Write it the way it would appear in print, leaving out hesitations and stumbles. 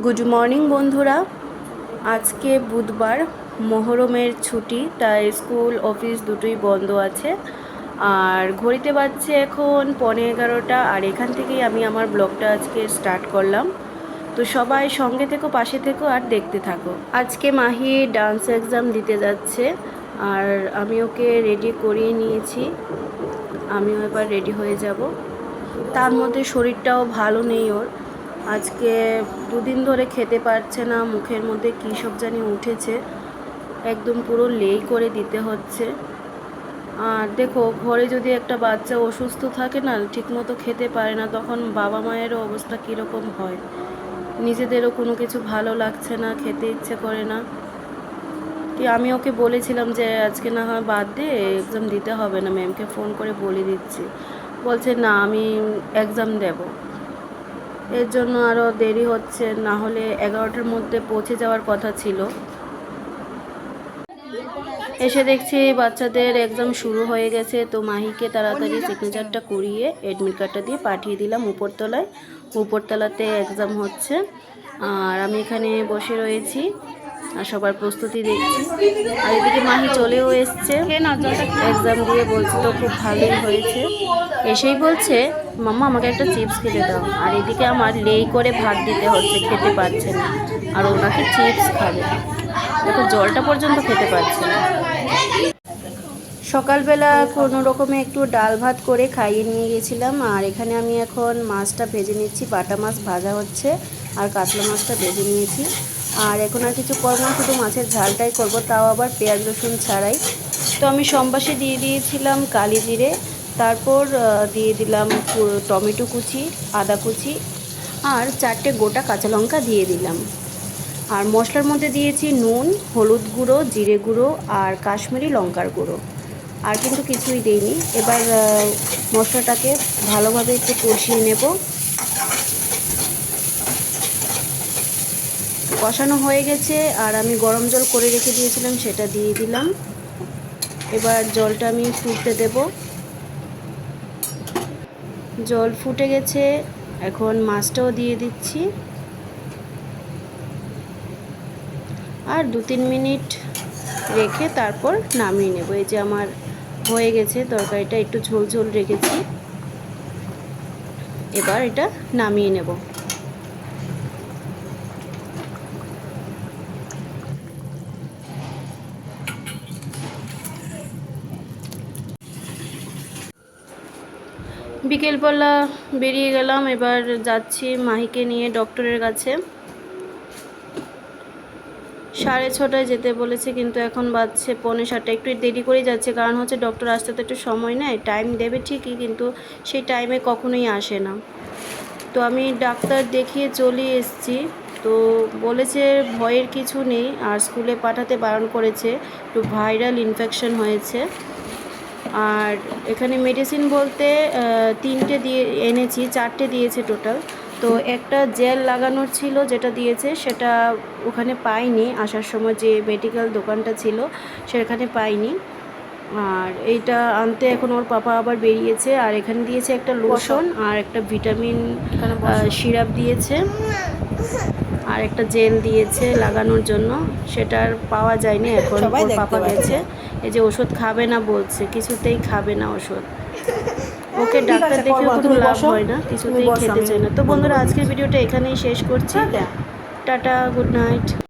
Good morning বন্ধুরা। আজকে বুধবার, মহরমের ছুটি, তাই স্কুল অফিস দুটোই বন্ধ আছে। আর ঘড়িতে বাজছে এখন 11:15, আর এখান থেকেই আমি আমার ব্লগটা আজকে স্টার্ট করলাম। তো সবাই সঙ্গে থেকো, পাশে থেকো আর দেখতে থাকো। আজকে মাহি ডান্স এক্সাম দিতে যাচ্ছে, আর আমি ওকে রেডি করিয়ে নিয়েছি। আমিও এবার রেডি হয়ে যাব। তার মধ্যে শরীরটাও ভালো নেই ওর। আজকে দুদিন ধরে খেতে পারছে না, মুখের মধ্যে কী সব জানি উঠেছে, একদম পুরো লেই করে দিতে হচ্ছে। আর দেখো, ঘরে যদি একটা বাচ্চা অসুস্থ থাকে না, ঠিকমতো খেতে পারে না, তখন বাবা মায়েরও অবস্থা কীরকম হয়। নিজেদেরও কোনো কিছু ভালো লাগছে না, খেতে ইচ্ছে করে না। কি আমি ওকে বলেছিলাম যে আজকে না হয় বাদ দে, এক্সাম দিতে হবে না, ম্যামকে ফোন করে বলে দিচ্ছি। বলছে না, আমি এক্সাম দেব। এর জন্য আরও দেরি হচ্ছে, না হলে 11টার মধ্যে পৌঁছে যাওয়ার কথা ছিল। এসে দেখছি বাচ্চাদের এক্সাম শুরু হয়ে গেছে। তো মাহিকে তাড়াতাড়ি সিগনেচারটা করিয়ে অ্যাডমিট কার্ডটা দিয়ে পাঠিয়ে দিলাম উপরতলায়। উপরতলাতে এক্সাম হচ্ছে, আর আমি এখানে বসে রয়েছি আর সবার প্রস্তুতি দেখছি। আর এদিকে মাহি চলেও এসছে এক্সাম দিয়ে, বলছে তো খুব ভালোই হয়েছে। এসেই বলছে, মাম্মা আমাকে একটা চিপস খেতে দাও। আর এদিকে আমার লেই করে ভাত দিতে হচ্ছে, খেতে পারছে না। আর ওনাকে চিপস খাবে, দেখো জলটা পর্যন্ত খেতে পারছে না। সকালবেলা কোনো রকমে একটু ডাল ভাত করে খাইয়ে নিয়ে গেছিলাম। আর এখানে আমি এখন মাছটা ভেজে নিচ্ছি, বাটা মাছ ভাজা হচ্ছে, আর কাতলা মাছটা ভেজে নিয়েছি। আর এখন আর কিছু করবো না, শুধু মাছের ঝালটাই করব, তাও আবার পেঁয়াজ রসুন ছাড়াই। তো আমি সম্বাসে দিয়ে দিয়েছিলাম কালি জিরে, তারপর দিয়ে দিলাম টমেটো কুচি, আদা কুচি, আর 4টে গোটা কাঁচা লঙ্কা দিয়ে দিলাম। আর মশলার মধ্যে দিয়েছি নুন, হলুদ গুঁড়ো, জিরে গুঁড়ো আর কাশ্মীরি লঙ্কার গুঁড়ো, আর কিন্তু কিছুই দিইনি। এবার মশলাটাকে ভালোভাবে একটু কষিয়ে নেব। কষানো হয়ে গেছে, আর আমি গরম জল করে রেখে দিয়েছিলাম, সেটা দিয়ে দিলাম। এবার জলটা আমি ফুটতে দেব। জল ফুটে গেছে, এখন মাছটাও দিয়ে দিচ্ছি। আর 2-3 মিনিট রেখে তারপর নামিয়ে নেব। এই যে আমার হয়ে গেছে, তরকারিটা একটু ঝোল ঝোল রেখেছি। এবার এটা নামিয়ে নেব। বিকেলবেলা বেরিয়ে গেলাম, এবার যাচ্ছি মাহিকে নিয়ে ডক্টরের কাছে। 6:30টায় যেতে বলেছে, কিন্তু এখন বাজছে 6:45। একটু দেরি করে যাচ্ছে, কারণ হচ্ছে ডক্টর আসতে তো একটু সময় নেয়, টাইম দেবে ঠিকই, কিন্তু সেই টাইমে কখনোই আসে না। তো আমি ডাক্তার দেখিয়ে চলে এসেছি। তো বলেছে ভয়ের কিছু নেই, আর স্কুলে পাঠাতে বারণ করেছে, একটু ভাইরাল ইনফেকশন হয়েছে। আর এখানে মেডিসিন বলতে 3টে দিয়ে এনেছি, 4টে দিয়েছে টোটাল। তো একটা জেল লাগানোর ছিল, যেটা দিয়েছে সেটা ওখানে পাইনি, আসার সময় যে মেডিকেল দোকানটা ছিল সেখানে পাইনি। আর এইটা আনতে এখন ওর পাপা আবার বেরিয়েছে। আর এখানে দিয়েছে একটা লোশন, আর একটা ভিটামিন সিরাপ দিয়েছে, আর একটা জেল দিয়েছে লাগানোর জন্য, সেটা আর পাওয়া যায়নি। এখন ওর পাপা গেছে, এই যে ওষুধ খাবে না বলছে, কিছুতেই খাবে না ওষুধ। ওকে ডাক্তার দেখেও কোনো লাভ হয় না, কিছুতেই খেতে চায় না। তো বন্ধুরা, আজকের ভিডিওটা এখানেই শেষ করছি। Tata, good night.